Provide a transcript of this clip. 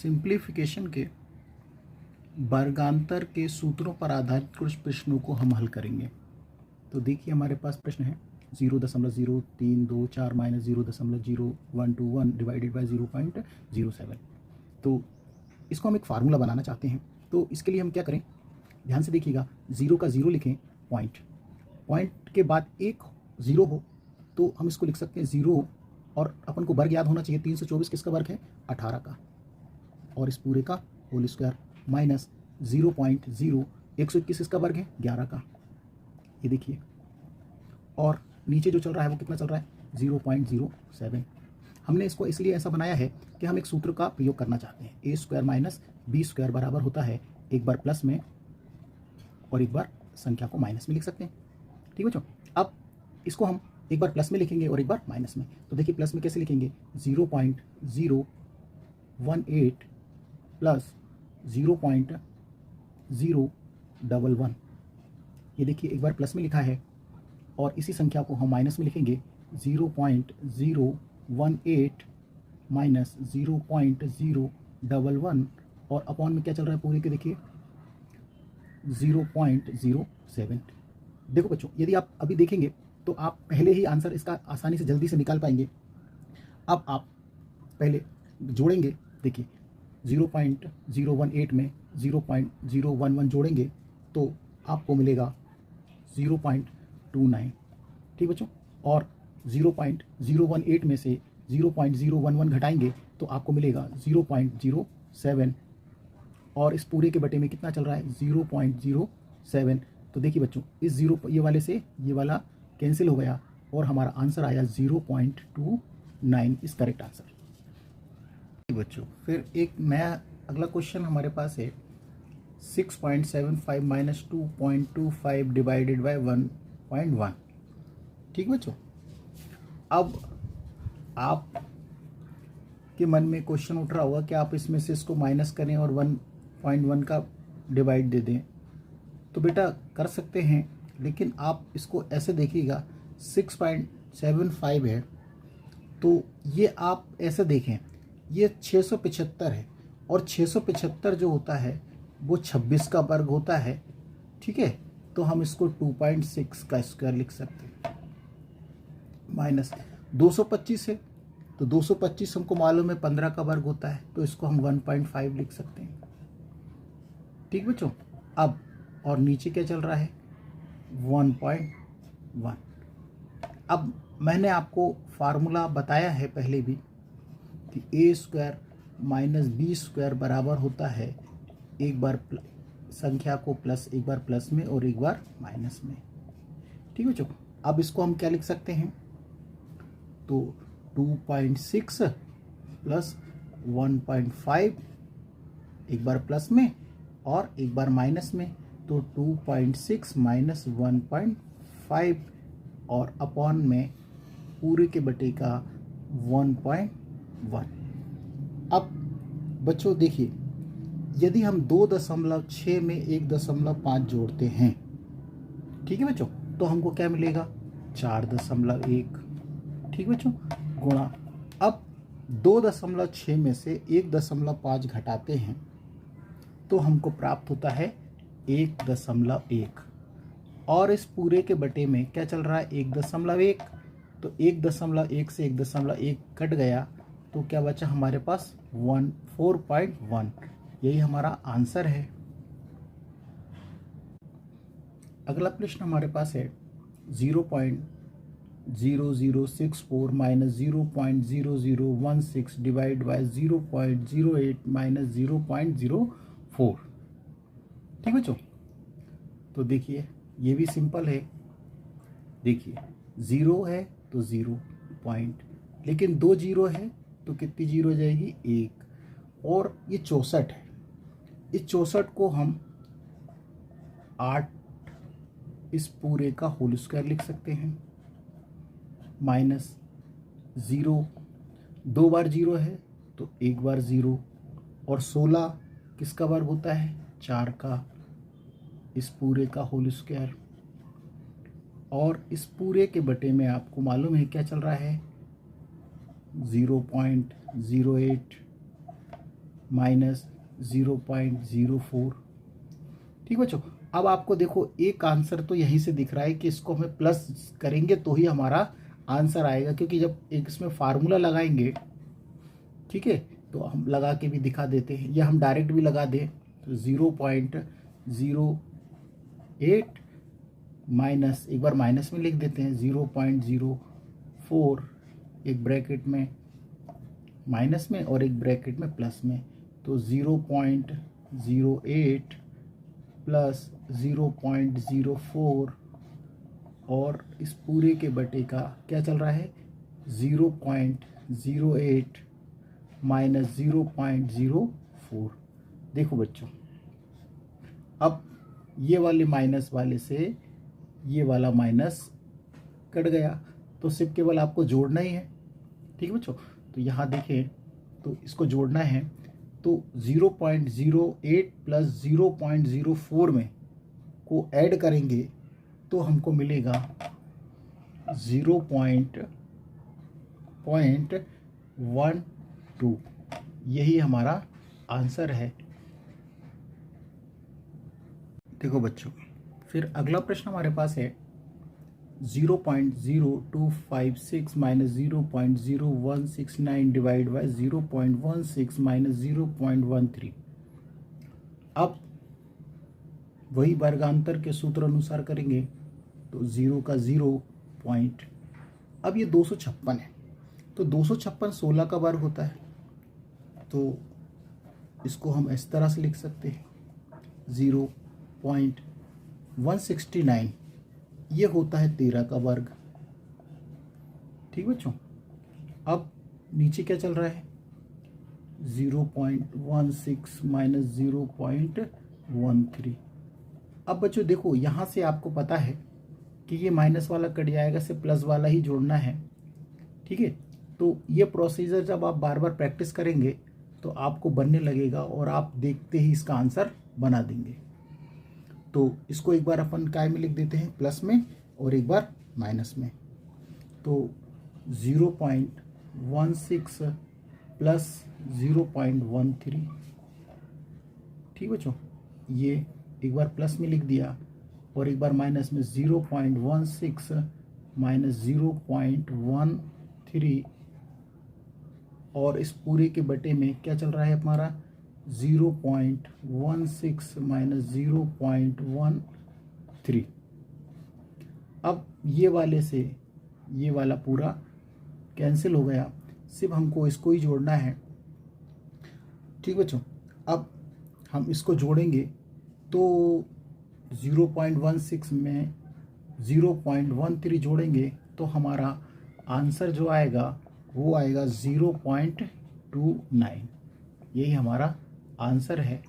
Simplification के वर्गांतर के सूत्रों पर आधारित कुछ प्रश्नों को हम हल करेंगे। तो देखिए हमारे पास प्रश्न है 0.0324 माइनस 0.0121 डिवाइडेड बाई 0.07। तो इसको हम एक फार्मूला बनाना चाहते हैं। तो इसके लिए हम क्या करें, ध्यान से देखिएगा, 0 का 0 लिखें, पॉइंट के बाद एक 0 हो तो हम इसको लिख सकते हैं 0, और अपन को वर्ग याद होना चाहिए। 324 किसका वर्ग है, 18 का, और इस पूरे का होल स्क्वायर माइनस 0.0 121 इसका वर्ग है 11 का, ये देखिए, और नीचे जो चल रहा है वो कितना चल रहा है 0.07। हमने इसको इसलिए ऐसा बनाया है कि हम एक सूत्र का प्रयोग करना चाहते हैं। ए स्क्वायर माइनस बी स्क्वायर बराबर होता है, एक बार प्लस में और एक बार संख्या को माइनस में लिख सकते हैं। ठीक है बच्चों, अब इसको हम एक बार प्लस में लिखेंगे और एक बार माइनस में। तो देखिए प्लस में कैसे लिखेंगे, 0.018 प्लस 0.011, ये देखिए एक बार प्लस में लिखा है, और इसी संख्या को हम माइनस में लिखेंगे 0.018 माइनस 0.011, और अपॉन में क्या चल रहा है पूरे के, देखिए 0.07। देखो बच्चों, यदि आप अभी देखेंगे तो आप पहले ही आंसर इसका आसानी से जल्दी से निकाल पाएंगे। अब आप पहले जोड़ेंगे, देखिए 0.018 में 0.011 जोड़ेंगे तो आपको मिलेगा 0.29। ठीक बच्चों, और 0.018 में से 0.011 घटाएंगे तो आपको मिलेगा 0.07, और इस पूरे के बटे में कितना चल रहा है 0.07। तो देखिए बच्चों, इस जीरो ये वाले से ये वाला कैंसिल हो गया और हमारा आंसर आया 0.29 इस करेक्ट आंसर। बच्चों फिर एक नया अगला क्वेश्चन हमारे पास है 6.75 माइनस 2.25 डिवाइडेड बाई 1.1। ठीक बच्चों, अब आप के मन में क्वेश्चन उठ रहा होगा कि आप इसमें से इसको माइनस करें और 1.1 का डिवाइड दे दें। तो बेटा कर सकते हैं, लेकिन आप इसको ऐसे देखिएगा 6.75 है, तो ये आप ऐसे देखें, ये 675 है, और 675 जो होता है वो 26 का वर्ग होता है। ठीक है, तो हम इसको 2.6 का स्क्वायर लिख सकते हैं, माइनस 225 है, तो 225 हमको मालूम है 15 का वर्ग होता है, तो इसको हम 1.5 लिख सकते हैं। ठीक बच्चों, अब और नीचे क्या चल रहा है 1.1। अब मैंने आपको फार्मूला बताया है पहले भी कि ए स्क्वायर माइनस बी स्क्वायर बराबर होता है, एक बार संख्या को प्लस, एक बार प्लस में और एक बार माइनस में। ठीक है बच्चों, अब इसको हम क्या लिख सकते हैं, तो 2.6 प्लस 1.5, एक बार प्लस में और एक बार माइनस में, तो 2.6 माइनस 1.5 और अपॉन में पूरे के बटे का 1.1। अब बच्चों देखिए, यदि हम 2.6 में 1.5 जोड़ते हैं, ठीक है बच्चों, तो हमको क्या मिलेगा 4.1। ठीक बच्चों, गुणा, अब 2.6 में से 1.5 घटाते हैं तो हमको प्राप्त होता है 1.1, और इस पूरे के बटे में क्या चल रहा है 1.1, तो 1.1 से 1.1 कट गया, तो क्या बचा हमारे पास 4.1। यही हमारा आंसर है। अगला प्रश्न हमारे पास है 0.0064 माइनस 0.0016 डिवाइड बाय 0.08 माइनस 0.04। ठीक बच्चों, तो देखिए ये भी सिंपल है। देखिए 0 है तो 0 पॉइंट, लेकिन 2 जीरो है तो कितनी जीरो हो जाएगी 1, और ये 64 है, इस 64 को हम 8 इस पूरे का होल स्क्वायर लिख सकते हैं, माइनस 0, 2 बार 0 है तो एक बार 0, और 16 किसका वर्ग होता है 4 का, इस पूरे का होल स्क्वायर, और इस पूरे के बटे में आपको मालूम है क्या चल रहा है 0.08, माइनस 0.04। ठीक बच्चों, अब आपको देखो एक आंसर तो यहीं से दिख रहा है कि इसको हमें प्लस करेंगे तो ही हमारा आंसर आएगा, क्योंकि जब एक इसमें फार्मूला लगाएंगे, ठीक है, तो हम लगा के भी दिखा देते हैं या हम डायरेक्ट भी लगा दें। तो 0.08 माइनस, एक बार माइनस में लिख देते हैं, 0.04, एक ब्रैकेट में माइनस में और एक ब्रैकेट में प्लस में, तो 0.08 प्लस 0.04 और इस पूरे के बटे का क्या चल रहा है, 0.08 माइनस 0.04। देखो बच्चों, अब ये वाले माइनस वाले से ये वाला माइनस कट गया, तो सिर्फ केवल आपको जोड़ना ही है। ठीक है बच्चों, तो यहाँ देखें तो इसको जोड़ना है, तो 0.08 प्लस 0.04 में को ऐड करेंगे तो हमको मिलेगा 0.12। यही हमारा आंसर है। देखो बच्चों, फिर अगला प्रश्न हमारे पास है 0.0256 माइनस 0.0169 डिवाइड बाय 0.16 माइनस 0.13। अब वही वर्गांतर के सूत्र अनुसार करेंगे, तो 0 का 0 पॉइंट। अब ये 256 है, तो 256 16 का वर्ग होता है, तो इसको हम इस तरह से लिख सकते हैं, 0.169 ये होता है 13 का वर्ग। ठीक बच्चों, अब नीचे क्या चल रहा है, 0.16 माइनस 0.13। अब बच्चों देखो, यहाँ से आपको पता है कि ये माइनस वाला कट जाएगा, से प्लस वाला ही जोड़ना है। ठीक है, तो ये प्रोसीजर जब आप बार बार प्रैक्टिस करेंगे तो आपको बनने लगेगा और आप देखते ही इसका आंसर बना देंगे। तो इसको एक बार अपन काय में लिख देते हैं, प्लस में, और एक बार माइनस में। तो 0.16 प्लस 0.13। ठीक बच्चों, ये एक बार प्लस में लिख दिया और एक बार माइनस में, 0.16 माइनस 0.13, और इस पूरे के बटे में क्या चल रहा है हमारा, 0.16 माइनस 0.13। अब ये वाले से ये वाला पूरा कैंसिल हो गया, सिर्फ हमको इसको ही जोड़ना है। ठीक बच्चों, अब हम इसको जोड़ेंगे तो 0.16 में 0.13 जोड़ेंगे तो हमारा आंसर जो आएगा वो आएगा 0.29। यही हमारा आंसर है।